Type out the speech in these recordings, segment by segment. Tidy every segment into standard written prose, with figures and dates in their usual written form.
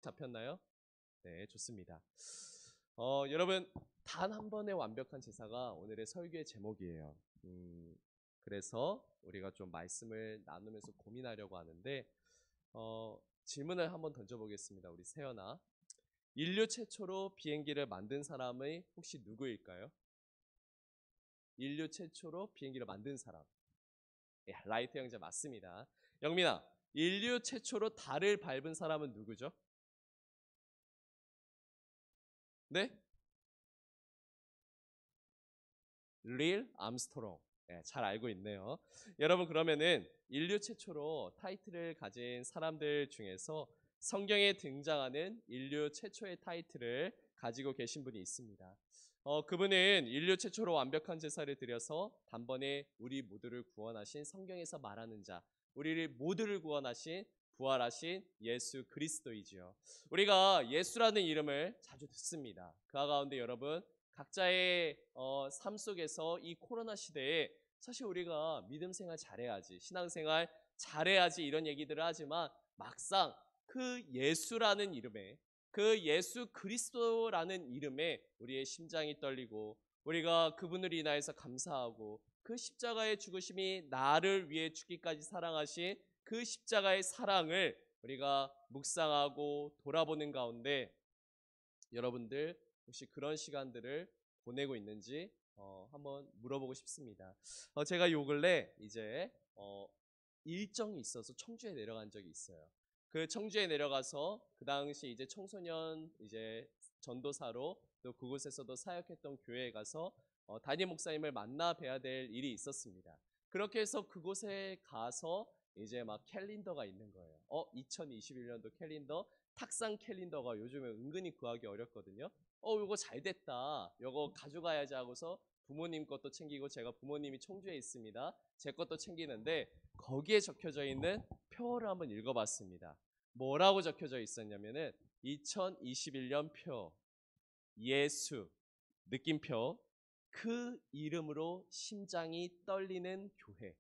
잡혔나요? 네, 좋습니다. 여러분, 단 한 번의 완벽한 제사가 오늘의 설교의 제목이에요. 그래서 우리가 좀 말씀을 나누면서 고민하려고 하는데, 질문을 한번 던져보겠습니다. 우리 세연아. 인류 최초로 비행기를 만든 사람이 혹시 누구일까요? 인류 최초로 비행기를 만든 사람. 예, 라이트 형제 맞습니다. 영민아, 인류 최초로 달을 밟은 사람은 누구죠? 네? 릴 암스트롱. 네, 잘 알고 있네요. 여러분 그러면은 인류 최초로 타이틀을 가진 사람들 중에서 성경에 등장하는 인류 최초의 타이틀을 가지고 계신 분이 있습니다. 그분은 인류 최초로 완벽한 제사를 드려서 단번에 우리 모두를 구원하신 성경에서 말하는 자, 우리를 모두를 구원하신 부활하신 예수 그리스도이지요. 우리가 예수라는 이름을 자주 듣습니다. 그 가운데 여러분 각자의 삶 속에서 이 코로나 시대에 사실 우리가 믿음 생활 잘해야지, 신앙생활 잘해야지 이런 얘기들을 하지만 막상 그 예수라는 이름에, 그 예수 그리스도라는 이름에 우리의 심장이 떨리고 우리가 그분을 인하여서 감사하고 그 십자가의 죽으심이 나를 위해 죽기까지 사랑하신 그 십자가의 사랑을 우리가 묵상하고 돌아보는 가운데 여러분들 혹시 그런 시간들을 보내고 있는지 한번 물어보고 싶습니다. 제가 요 근래 이제 일정이 있어서 청주에 내려간 적이 있어요. 그 청주에 내려가서 그 당시 이제 청소년 이제 전도사로 또 그곳에서도 사역했던 교회에 가서 담임 목사님을 만나 뵈야 될 일이 있었습니다. 그렇게 해서 그곳에 가서 이제 막 캘린더가 있는 거예요. 2021년도 캘린더, 탁상 캘린더가 요즘에 은근히 구하기 어렵거든요. 요거 잘 됐다. 요거 가져가야지 하고서 부모님 것도 챙기고 제가 부모님이 청주에 있습니다. 제 것도 챙기는데 거기에 적혀져 있는 표를 한번 읽어봤습니다. 뭐라고 적혀져 있었냐면은 2021년 표, 예수, 느낌표, 그 이름으로 심장이 떨리는 교회.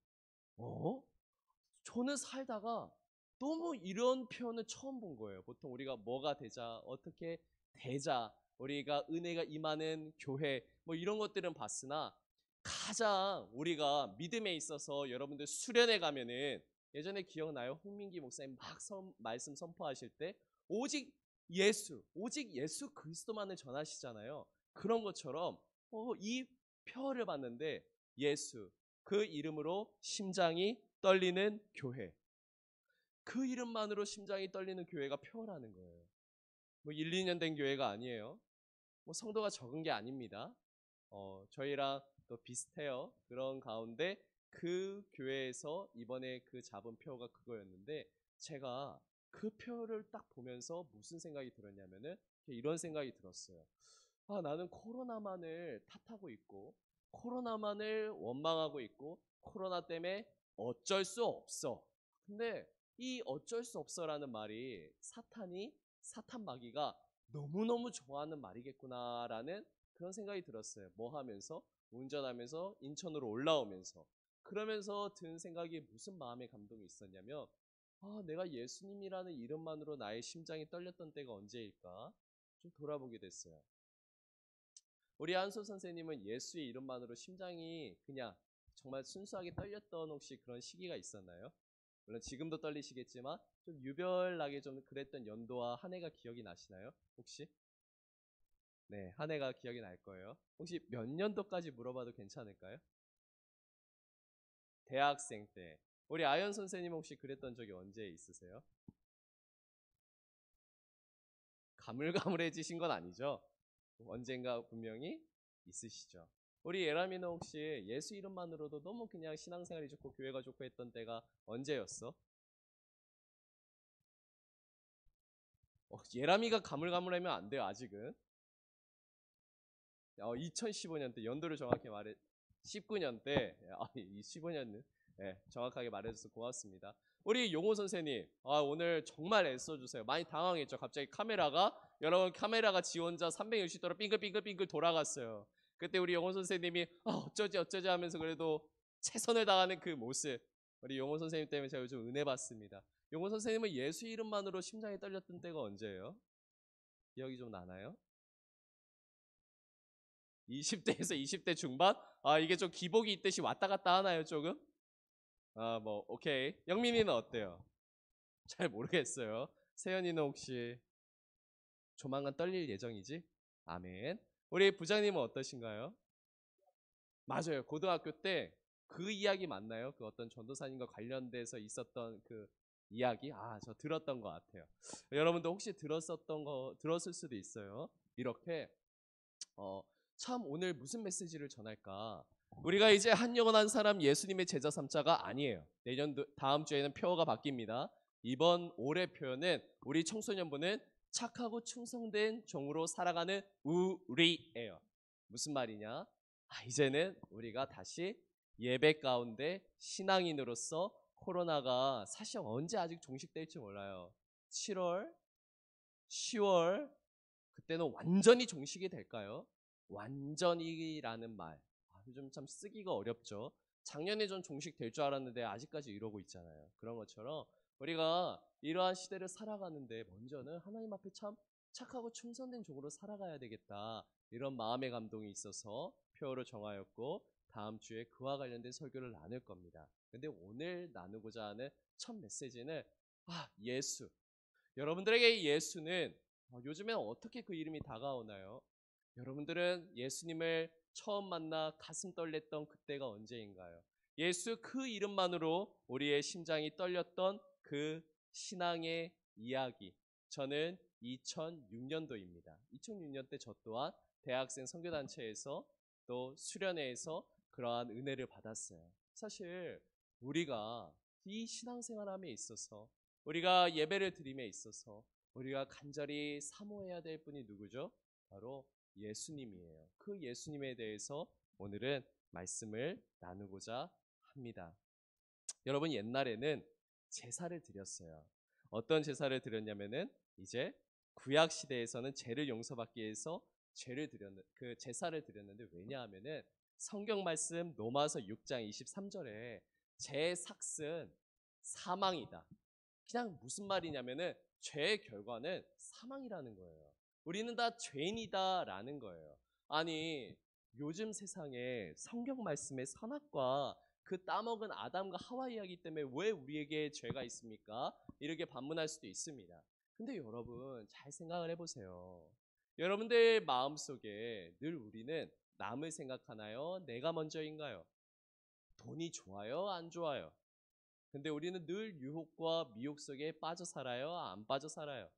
저는 살다가 너무 이런 표현을 처음 본 거예요. 보통 우리가 뭐가 되자, 어떻게 되자, 우리가 은혜가 임하는 교회, 뭐 이런 것들은 봤으나 가장 우리가 믿음에 있어서 여러분들 수련회 가면은 예전에 기억나요? 홍민기 목사님 막 말씀 선포하실 때 오직 예수 그리스도만을 전하시잖아요. 그런 것처럼 이 표를 봤는데 예수, 그 이름으로 심장이 떨리는 교회. 그 이름만으로 심장이 떨리는 교회가 표라는 거예요. 뭐 1, 2년 된 교회가 아니에요. 뭐 성도가 적은 게 아닙니다. 저희랑 또 비슷해요. 그런 가운데 그 교회에서 이번에 그 잡은 표가 그거였는데 제가 그 표를 딱 보면서 무슨 생각이 들었냐면은 이런 생각이 들었어요. 나는 코로나만을 탓하고 있고 코로나만을 원망하고 있고 코로나 때문에 어쩔 수 없어. 근데 이 어쩔 수 없어라는 말이 사탄 마귀가 너무너무 좋아하는 말이겠구나라는 그런 생각이 들었어요. 뭐 하면서? 운전하면서 인천으로 올라오면서. 그러면서 든 생각이 무슨 마음의 감동이 있었냐면 내가 예수님이라는 이름만으로 나의 심장이 떨렸던 때가 언제일까? 좀 돌아보게 됐어요. 우리 한솔 선생님은 예수의 이름만으로 심장이 그냥 정말 순수하게 떨렸던 혹시 그런 시기가 있었나요? 물론 지금도 떨리시겠지만 좀 유별나게 좀 그랬던 연도와 한 해가 기억이 나시나요? 혹시? 네, 한 해가 기억이 날 거예요. 혹시 몇 년도까지 물어봐도 괜찮을까요? 대학생 때. 우리 아연 선생님 혹시 그랬던 적이 언제 있으세요? 가물가물해지신 건 아니죠? 언젠가 분명히 있으시죠. 우리 예람이는 혹시 예수 이름만으로도 너무 그냥 신앙생활이 좋고 교회가 좋고 했던 때가 언제였어? 예람이가 가물가물하면 안 돼요, 아직은. 2015년 때, 연도를 정확히 말해, 19년 때, 이 15년, 네, 정확하게 말해줘서 고맙습니다. 우리 용호 선생님, 오늘 정말 애써주세요. 많이 당황했죠. 갑자기 여러분 카메라가 지 혼자 360도로 빙글빙글빙글 돌아갔어요. 그때 우리 용호 선생님이 어쩌지 하면서 그래도 최선을 다하는 그 모습, 우리 용호 선생님 때문에 제가 요즘 은혜 받습니다. 용호 선생님은 예수 이름만으로 심장이 떨렸던 때가 언제예요? 기억이 좀 나나요? 20대에서 20대 중반? 아, 이게 좀 기복이 있듯이 왔다 갔다 하나요, 조금? 아, 뭐, 오케이. 영민이는 어때요? 잘 모르겠어요. 세연이는 혹시 조만간 떨릴 예정이지? 아멘. 우리 부장님은 어떠신가요? 맞아요. 고등학교 때 그 이야기 맞나요? 그 어떤 전도사님과 관련돼서 있었던 그 이야기? 아, 저 들었던 것 같아요. 여러분도 혹시 들었을 수도 있어요. 이렇게, 어, 참 오늘 무슨 메시지를 전할까? 우리가 이제 한 영혼한 사람 예수님의 제자 삼자가 아니에요. 다음 주에는 표어가 바뀝니다. 이번 올해 표현은 우리 청소년부는 착하고 충성된 종으로 살아가는 우리예요. 무슨 말이냐? 이제는 우리가 다시 예배 가운데 신앙인으로서 코로나가 사실 언제 아직 종식될지 몰라요. 7월, 10월, 그때는 완전히 종식이 될까요? 완전히라는 말. 요즘 참 쓰기가 어렵죠. 작년에 전 종식 될 줄 알았는데 아직까지 이러고 있잖아요. 그런 것처럼 우리가 이러한 시대를 살아가는데 먼저는 하나님 앞에 참 착하고 충성된 종으로 살아가야 되겠다. 이런 마음의 감동이 있어서 표어를 정하였고 다음 주에 그와 관련된 설교를 나눌 겁니다. 근데 오늘 나누고자 하는 첫 메시지는 예수. 여러분들에게 예수는 요즘엔 어떻게 그 이름이 다가오나요? 여러분들은 예수님을 처음 만나 가슴 떨렸던 그때가 언제인가요? 예수 그 이름만으로 우리의 심장이 떨렸던 그 신앙의 이야기. 저는 2006년도입니다. 2006년 때 저 또한 대학생 선교단체에서 또 수련회에서 그러한 은혜를 받았어요. 사실 우리가 이 신앙생활함에 있어서 우리가 예배를 드림에 있어서 우리가 간절히 사모해야 될 분이 누구죠? 바로 예수님이에요. 그 예수님에 대해서 오늘은 말씀을 나누고자 합니다. 여러분, 옛날에는 제사를 드렸어요. 어떤 제사를 드렸냐면은 이제 구약 시대에서는 죄를 용서받기 위해서 그 제사를 드렸는데, 왜냐하면은 성경 말씀 로마서 6장 23절에 죄의 삭은 사망이다. 그냥 무슨 말이냐면은 죄의 결과는 사망이라는 거예요. 우리는 다 죄인이다라는 거예요. 아니, 요즘 세상에 성경 말씀의 선악과 그 따먹은 아담과 하와 이야기 때문에 왜 우리에게 죄가 있습니까? 이렇게 반문할 수도 있습니다. 근데 여러분 잘 생각을 해보세요. 여러분들 마음속에 늘 우리는 남을 생각하나요? 내가 먼저인가요? 돈이 좋아요? 안 좋아요? 근데 우리는 늘 유혹과 미혹 속에 빠져 살아요? 안 빠져 살아요?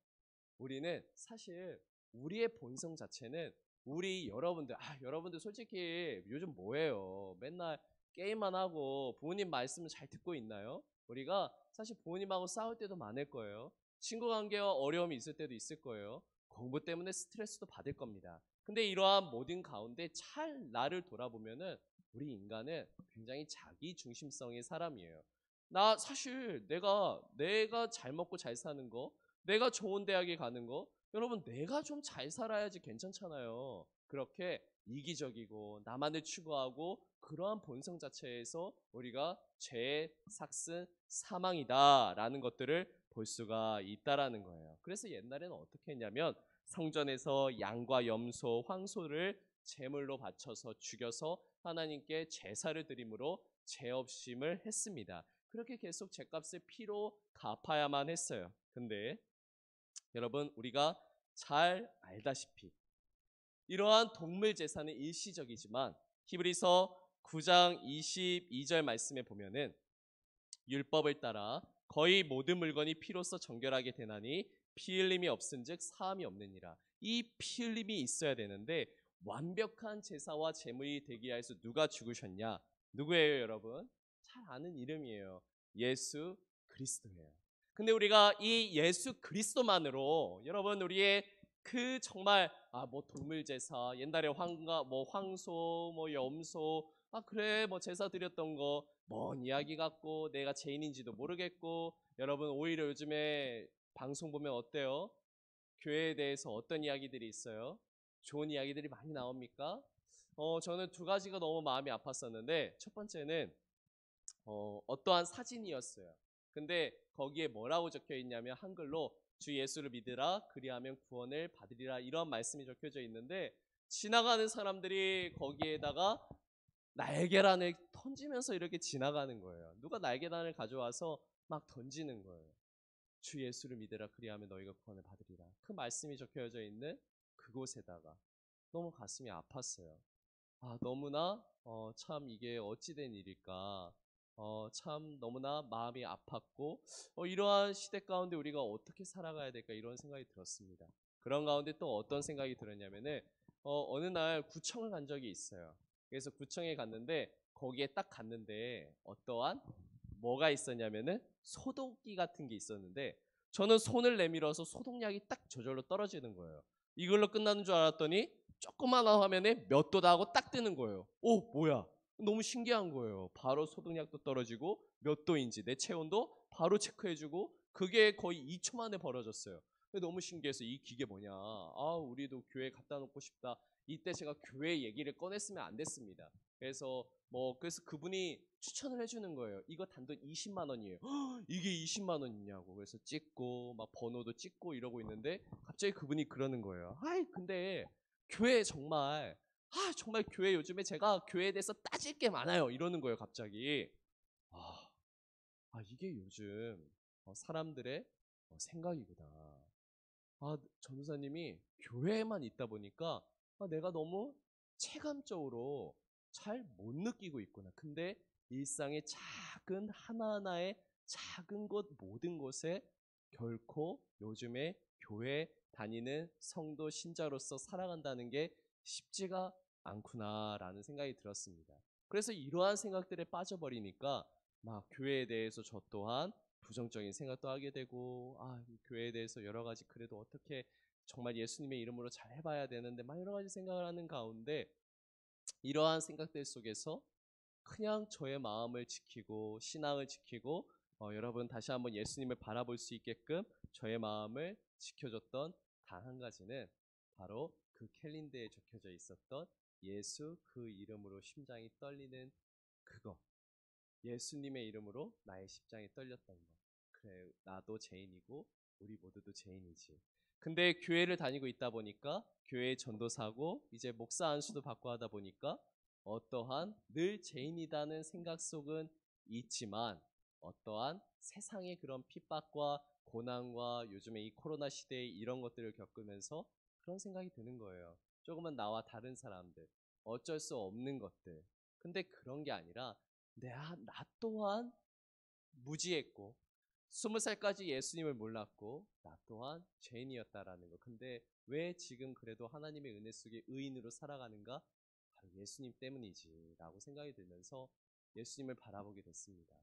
우리는 사실 우리의 본성 자체는 여러분들 솔직히 요즘 뭐해요? 맨날 게임만 하고 부모님 말씀을 잘 듣고 있나요? 우리가 사실 부모님하고 싸울 때도 많을 거예요. 친구 관계와 어려움이 있을 때도 있을 거예요. 공부 때문에 스트레스도 받을 겁니다. 근데 이러한 모든 가운데 잘 나를 돌아보면은 우리 인간은 굉장히 자기 중심성의 사람이에요. 나 사실 내가 잘 먹고 잘 사는 거, 내가 좋은 대학에 가는 거, 여러분 내가 좀 잘 살아야지 괜찮잖아요. 그렇게 이기적이고 나만을 추구하고 그러한 본성 자체에서 우리가 죄의 삭은 사망이다라는 것들을 볼 수가 있다라는 거예요. 그래서 옛날에는 어떻게 했냐면 성전에서 양과 염소, 황소를 제물로 바쳐서 죽여서 하나님께 제사를 드림으로 죄 없임을 했습니다. 그렇게 계속 죄값을 피로 갚아야만 했어요. 근데 여러분 우리가 잘 알다시피 이러한 동물 제사는 일시적이지만 히브리서 9장 22절 말씀에 보면은 율법을 따라 거의 모든 물건이 피로써 정결하게 되나니 피 흘림이 없은즉 사함이 없느니라. 이 피 흘림이 있어야 되는데 완벽한 제사와 제물이 되기 위해서 누가 죽으셨냐? 누구예요, 여러분? 잘 아는 이름이에요. 예수 그리스도예요. 근데 우리가 이 예수 그리스도만으로 여러분 우리의 그 정말 뭐 동물 제사 옛날에 황소 염소 그래 뭐 제사 드렸던 거 뭔 이야기 같고 내가 죄인인지도 모르겠고 여러분 오히려 요즘에 방송 보면 어때요? 교회에 대해서 어떤 이야기들이 있어요? 좋은 이야기들이 많이 나옵니까? 저는 두 가지가 너무 마음이 아팠었는데 첫 번째는 어떠한 사진이었어요. 근데 거기에 뭐라고 적혀 있냐면 한글로 주 예수를 믿으라 그리하면 구원을 받으리라 이런 말씀이 적혀져 있는데 지나가는 사람들이 거기에다가 날계란을 던지면서 이렇게 지나가는 거예요. 누가 날계란을 가져와서 막 던지는 거예요. 주 예수를 믿으라 그리하면 너희가 구원을 받으리라. 그 말씀이 적혀져 있는 그곳에다가 너무 가슴이 아팠어요. 너무나 참 이게 어찌된 일일까. 참 너무나 마음이 아팠고 이러한 시대 가운데 우리가 어떻게 살아가야 될까 이런 생각이 들었습니다. 그런 가운데 또 어떤 생각이 들었냐면은 어느 날 구청을 간 적이 있어요. 그래서 구청에 갔는데 거기에 딱 갔는데 어떠한 뭐가 있었냐면은 소독기 같은 게 있었는데 저는 손을 내밀어서 소독약이 딱 저절로 떨어지는 거예요. 이걸로 끝나는 줄 알았더니 조그마한 화면에 몇 도다 하고 딱 뜨는 거예요. 뭐야? 너무 신기한 거예요. 바로 소독약도 떨어지고 몇 도인지 내 체온도 바로 체크해주고 그게 거의 2초 만에 벌어졌어요. 너무 신기해서 이 기계 뭐냐? 우리도 교회 갖다 놓고 싶다. 이때 제가 교회 얘기를 꺼냈으면 안 됐습니다. 그래서 그분이 추천을 해주는 거예요. 이거 단돈 20만 원이에요. 이게 20만 원이냐고. 그래서 찍고 막 번호도 찍고 이러고 있는데 갑자기 그분이 그러는 거예요. 근데 교회 정말 교회 요즘에 제가 교회에 대해서 따질 게 많아요. 이러는 거예요, 갑자기. 아, 이게 요즘 사람들의 생각이구나. 전도사님이 교회에만 있다 보니까 내가 너무 체감적으로 잘 못 느끼고 있구나. 근데 일상의 작은 하나하나의 작은 것 모든 것에 결코 요즘에 교회 다니는 성도 신자로서 살아간다는 게 쉽지가 않구나라는 생각이 들었습니다. 그래서 이러한 생각들에 빠져버리니까 막 교회에 대해서 저 또한 부정적인 생각도 하게 되고 이 교회에 대해서 여러 가지 그래도 어떻게 정말 예수님의 이름으로 잘 해봐야 되는데 막 여러 가지 생각을 하는 가운데 이러한 생각들 속에서 그냥 저의 마음을 지키고 신앙을 지키고 여러분 다시 한번 예수님을 바라볼 수 있게끔 저의 마음을 지켜줬던 단 한 가지는 바로 그 캘린더에 적혀져 있었던 예수 그 이름으로 심장이 떨리는 그거. 예수님의 이름으로 나의 심장이 떨렸던 것. 그래, 나도 죄인이고 우리 모두도 죄인이지. 근데 교회를 다니고 있다 보니까 교회 전도사고 이제 목사 안수도 받고 하다 보니까 어떠한 늘 죄인이라는 생각 속은 있지만 어떠한 세상의 그런 핍박과 고난과 요즘에 이 코로나 시대에 이런 것들을 겪으면서 그런 생각이 드는 거예요. 조금은 나와 다른 사람들, 어쩔 수 없는 것들. 근데 그런 게 아니라 나 또한 무지했고 20살까지 예수님을 몰랐고 나 또한 죄인이었다라는 거. 근데 왜 지금 그래도 하나님의 은혜 속에 의인으로 살아가는가? 바로 예수님 때문이지 라고 생각이 들면서 예수님을 바라보게 됐습니다.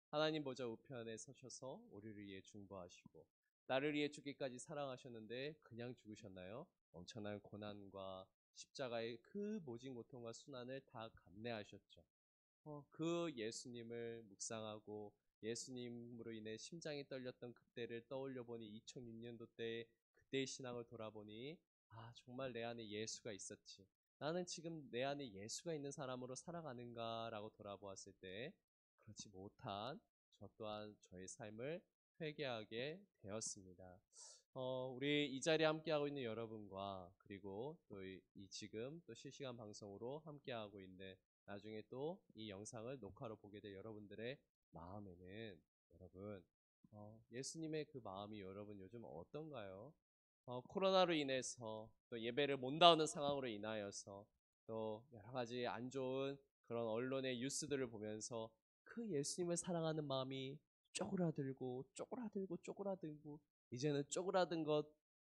하나님 보좌 우편에 서셔서 우리를 위해 중보하시고 나를 위해 죽기까지 사랑하셨는데 그냥 죽으셨나요? 엄청난 고난과 십자가의 그 모진 고통과 순환을 다 감내하셨죠. 그 예수님을 묵상하고 예수님으로 인해 심장이 떨렸던 그때를 떠올려 보니 2006년도 때 그때의 신앙을 돌아보니 정말 내 안에 예수가 있었지. 나는 지금 내 안에 예수가 있는 사람으로 살아가는가라고 돌아보았을 때 그렇지 못한 저 또한 저의 삶을 회개하게 되었습니다. 우리 이 자리에 함께하고 있는 여러분과 그리고 또 이 지금 또 실시간 방송으로 함께하고 있는 나중에 또 이 영상을 녹화로 보게 될 여러분들의 마음에는 여러분 예수님의 그 마음이 여러분 요즘 어떤가요? 코로나로 인해서 또 예배를 못 나오는 상황으로 인하여서 또 여러 가지 안 좋은 그런 언론의 뉴스들을 보면서 그 예수님을 사랑하는 마음이 쪼그라들고 쪼그라들고 쪼그라들고 이제는 쪼그라든 것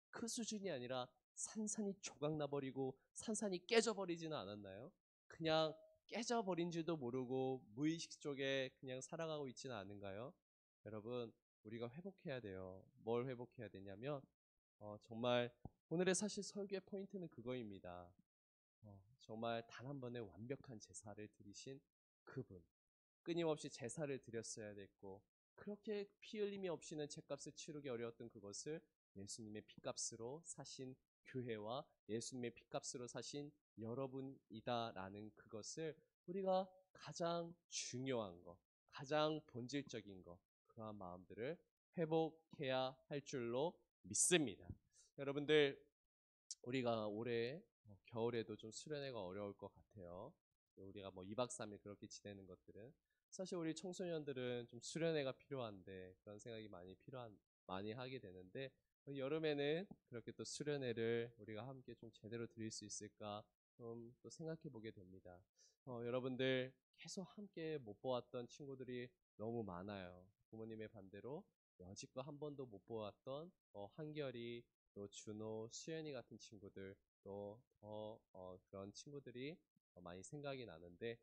그 수준이 아니라 산산이 조각나버리고 산산이 깨져버리지는 않았나요? 그냥 깨져버린 줄도 모르고 무의식 속에 그냥 살아가고 있지는 않은가요? 여러분 우리가 회복해야 돼요. 뭘 회복해야 되냐면 정말 오늘의 사실 설교의 포인트는 그거입니다. 정말 단 한 번의 완벽한 제사를 드리신 그분 끊임없이 제사를 드렸어야 됐고 그렇게 피 흘림이 없이는 죗값을 치르기 어려웠던 그것을 예수님의 피값으로 사신 교회와 예수님의 피값으로 사신 여러분이다라는 그것을 우리가 가장 중요한 거, 가장 본질적인 거 그러한 마음들을 회복해야 할 줄로 믿습니다. 여러분들, 우리가 올해 겨울에도 좀 수련회가 어려울 것 같아요. 우리가 뭐 2박 3일 그렇게 지내는 것들은 사실 우리 청소년들은 좀 수련회가 필요한데 그런 생각이 많이 하게 되는데, 여름에는 그렇게 또 수련회를 우리가 함께 좀 제대로 드릴 수 있을까 좀 또 생각해 보게 됩니다. 여러분들 계속 함께 못 보았던 친구들이 너무 많아요. 부모님의 반대로 여지껏 한 번도 못 보았던 한결이, 또 준호, 수연이 같은 친구들, 또 그런 친구들이 많이 생각이 나는데,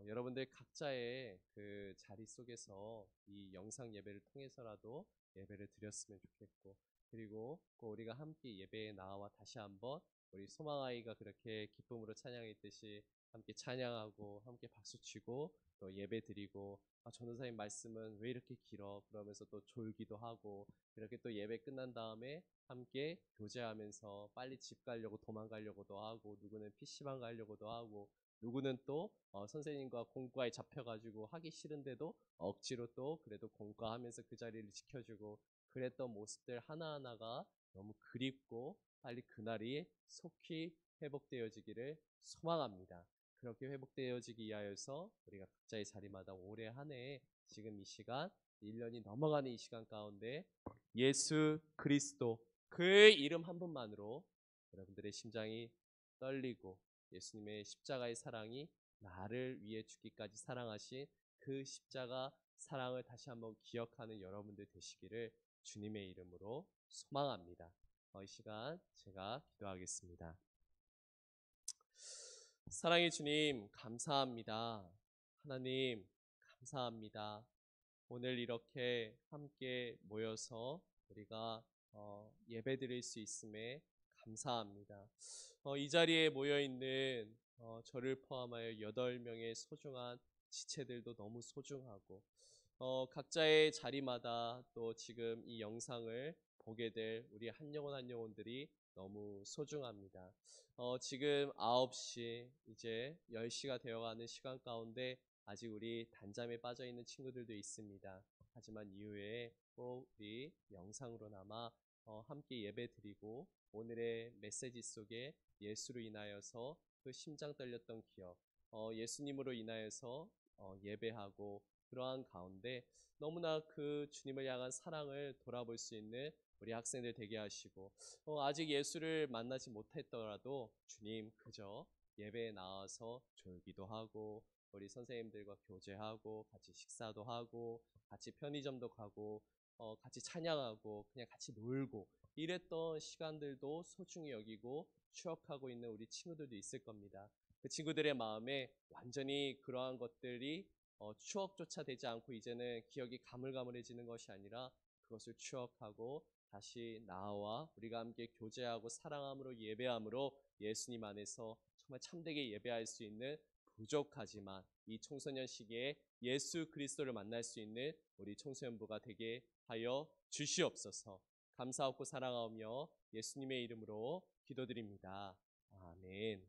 여러분들 각자의 그 자리 속에서 이 영상 예배를 통해서라도 예배를 드렸으면 좋겠고, 그리고 꼭 우리가 함께 예배에 나와 다시 한번 우리 소망아이가 그렇게 기쁨으로 찬양했듯이 함께 찬양하고 함께 박수치고 또 예배 드리고, 전도사님 말씀은 왜 이렇게 길어? 그러면서 또 졸기도 하고, 이렇게 또 예배 끝난 다음에 함께 교제하면서 빨리 집 가려고 도망가려고도 하고, 누구는 PC방 가려고도 하고, 누구는 또 선생님과 공과에 잡혀가지고 하기 싫은데도 억지로 또 그래도 공과하면서 그 자리를 지켜주고, 그랬던 모습들 하나하나가 너무 그립고 빨리 그날이 속히 회복되어지기를 소망합니다. 그렇게 회복되어지기 위하여서 우리가 각자의 자리마다 올해 한 해 지금 이 시간 1년이 넘어가는 이 시간 가운데 예수 그리스도 그의 이름 한 분만으로 여러분들의 심장이 떨리고, 예수님의 십자가의 사랑이 나를 위해 죽기까지 사랑하신 그 십자가 사랑을 다시 한번 기억하는 여러분들 되시기를 주님의 이름으로 소망합니다. 이 시간 제가 기도하겠습니다. 사랑의 주님, 감사합니다. 하나님, 감사합니다. 오늘 이렇게 함께 모여서 우리가 예배 드릴 수 있음에 감사합니다. 이 자리에 모여있는 저를 포함하여 8명의 소중한 지체들도 너무 소중하고, 각자의 자리마다 또 지금 이 영상을 보게 될 우리 한 영혼 한 영혼들이 너무 소중합니다. 지금 9시 이제 10시가 되어가는 시간 가운데 아직 우리 단잠에 빠져있는 친구들도 있습니다. 하지만 이후에 꼭 우리 영상으로나마 함께 예배 드리고 오늘의 메시지 속에 예수로 인하여서 그 심장 떨렸던 기억, 예수님으로 인하여서 예배하고, 그러한 가운데 너무나 그 주님을 향한 사랑을 돌아볼 수 있는 우리 학생들 되게 하시고, 아직 예수를 만나지 못했더라도 주님 그저 예배에 나와서 졸기도 하고, 우리 선생님들과 교제하고 같이 식사도 하고 같이 편의점도 가고 같이 찬양하고 그냥 같이 놀고 이랬던 시간들도 소중히 여기고 추억하고 있는 우리 친구들도 있을 겁니다. 그 친구들의 마음에 완전히 그러한 것들이 추억조차 되지 않고 이제는 기억이 가물가물해지는 것이 아니라 그것을 추억하고 다시 나와 우리가 함께 교제하고 사랑함으로 예배함으로 예수님 안에서 정말 참되게 예배할 수 있는, 부족하지만 이 청소년 시기에 예수 그리스도를 만날 수 있는 우리 청소년부가 되게 하여 주시옵소서. 감사하고 사랑하며 예수님의 이름으로 기도드립니다. 아멘.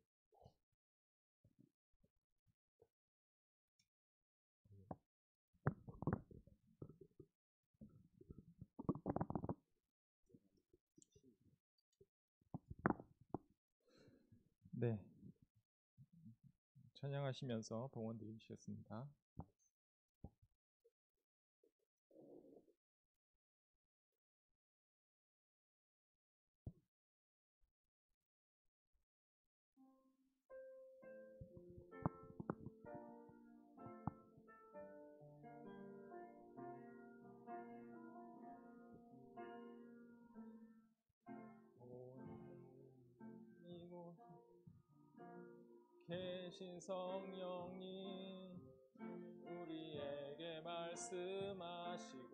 네, 찬양하시면서 봉헌 드리셨습니다. 계신 성령님 우리에게 말씀하시고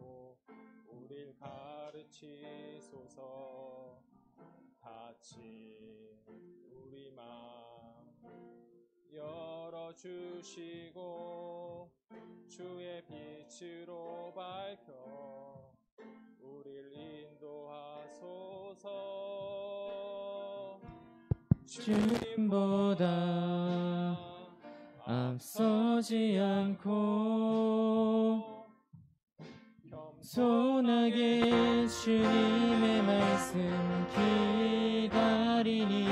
우릴 가르치소서. 닫힌 우리 마음 열어주시고 주의 빛으로 밝혀 우릴 인도하소서. 주님보다 앞서지 않고 소나게 주님의 말씀 기다리니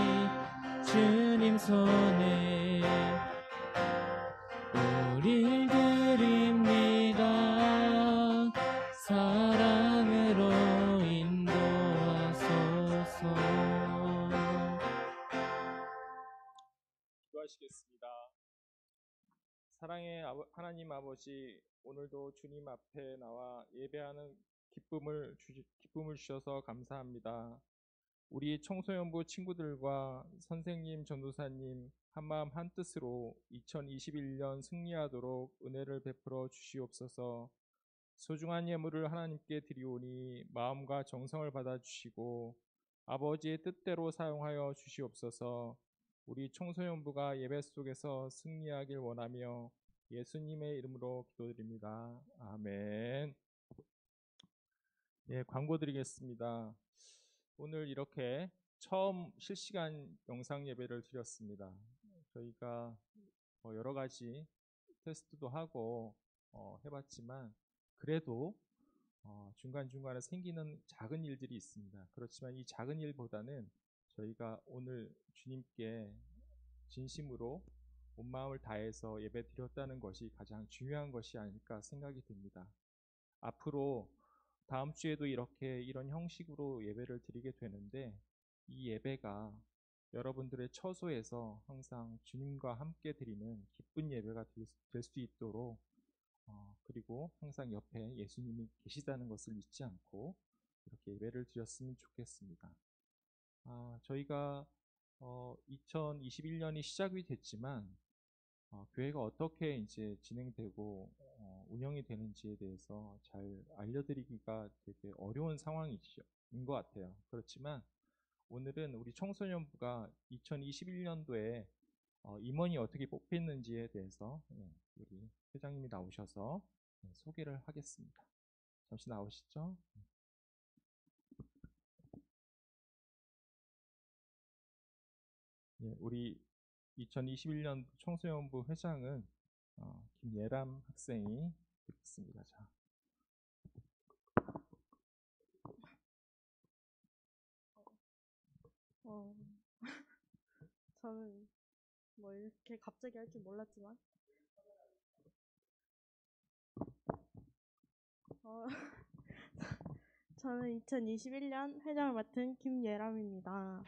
주님 손에 우릴 드립니다. 사랑으로 인도하소서. 기도하시겠습니다. 사랑의 하나님 아버지, 오늘도 주님 앞에 나와 예배하는 기쁨을 주셔서 감사합니다. 우리 청소년부 친구들과 선생님, 전도사님 한마음 한뜻으로 2021년 승리하도록 은혜를 베풀어 주시옵소서. 소중한 예물을 하나님께 드리오니 마음과 정성을 받아주시고 아버지의 뜻대로 사용하여 주시옵소서. 우리 청소년부가 예배 속에서 승리하길 원하며 예수님의 이름으로 기도드립니다. 아멘. 예, 광고 드리겠습니다. 오늘 이렇게 처음 실시간 영상 예배를 드렸습니다. 저희가 여러 가지 테스트도 하고 해봤지만 그래도 중간중간에 생기는 작은 일들이 있습니다. 그렇지만 이 작은 일보다는 저희가 오늘 주님께 진심으로 온 마음을 다해서 예배 드렸다는 것이 가장 중요한 것이 아닐까 생각이 듭니다. 앞으로 다음 주에도 이런 형식으로 예배를 드리게 되는데 이 예배가 여러분들의 처소에서 항상 주님과 함께 드리는 기쁜 예배가 될 수 있도록 그리고 항상 옆에 예수님이 계시다는 것을 잊지 않고 이렇게 예배를 드렸으면 좋겠습니다. 저희가 2021년이 시작이 됐지만 교회가 어떻게 이제 진행되고 운영이 되는지에 대해서 잘 알려드리기가 되게 어려운 상황인 것 같아요. 그렇지만 오늘은 우리 청소년부가 2021년도에 임원이 어떻게 뽑혔는지에 대해서 우리 회장님이 나오셔서 소개를 하겠습니다. 잠시 나오시죠. 우리 2021년 청소년부 회장은 김예람 학생이 되겠습니다. 자. 저는 뭐 이렇게 갑자기 할 줄 몰랐지만 저는 2021년 회장을 맡은 김예람입니다.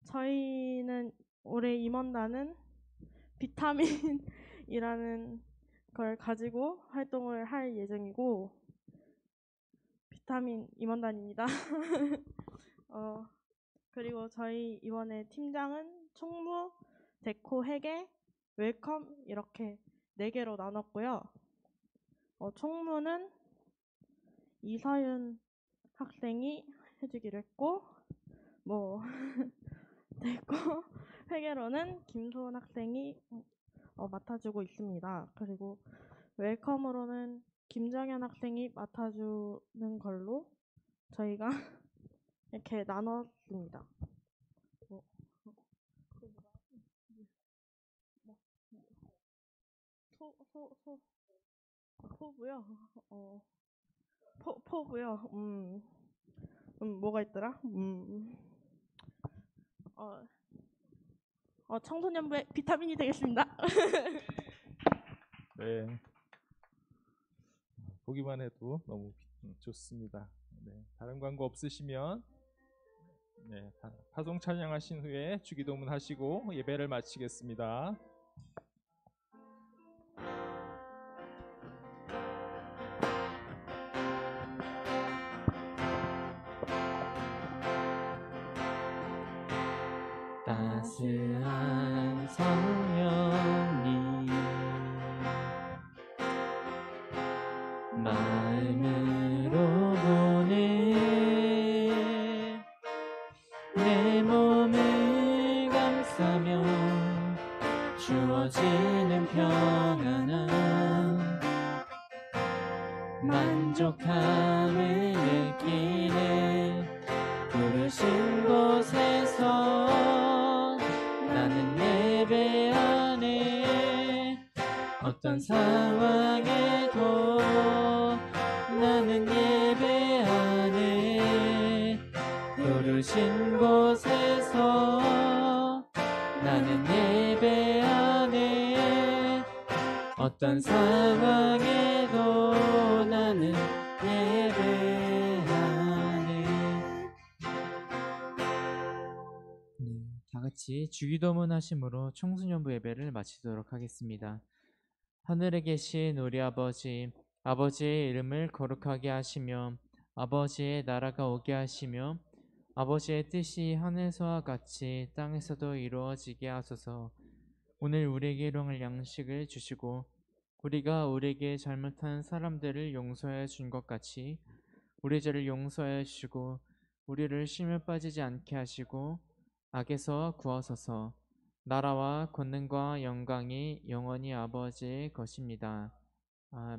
저희는 올해 임원단은 비타민이라는 걸 가지고 활동을 할 예정이고 비타민 임원단입니다. 그리고 저희 이번에 팀장은 총무, 데코, 회계, 웰컴 이렇게 4개로 나눴고요. 총무는 이서윤 학생이 해주기로 했고 데코, 회계로는 김소은 학생이 맡아주고 있습니다. 그리고 웰컴으로는 김정현 학생이 맡아주는 걸로 저희가 이렇게 나눴습니다. 포부요? 포부요? 뭐가 있더라? 청소년부의 비타민이 되겠습니다. 네. 보기만 해도 너무 좋습니다. 네. 다른 광고 없으시면 파송 찬양하신 후에 주기도문 하시고 예배를 마치겠습니다. 따스한 성령님 마음으로 보내 내 몸을 감싸며 주어지는 평안함 만족함을 느끼네 부르신 곳에서 나는 예배 안에 부르신 곳에서 나는 예배하네. 어떤 상황에도 나는 예배하네. 네, 다 같이 주기도문 하심으로 청소년부 예배를 마치도록 하겠습니다. 하늘에 계신 우리 아버지, 아버지의 이름을 거룩하게 하시며 아버지의 나라가 오게 하시며 아버지의 뜻이 하늘에서와 같이 땅에서도 이루어지게 하소서. 오늘 우리에게 일용할 양식을 주시고 우리가 우리에게 잘못한 사람들을 용서해 준 것 같이 우리 죄를 용서해 주시고 우리를 시험에 빠지지 않게 하시고 악에서 구하소서. 나라와 권능과 영광이 영원히 아버지의 것입니다. 아멘.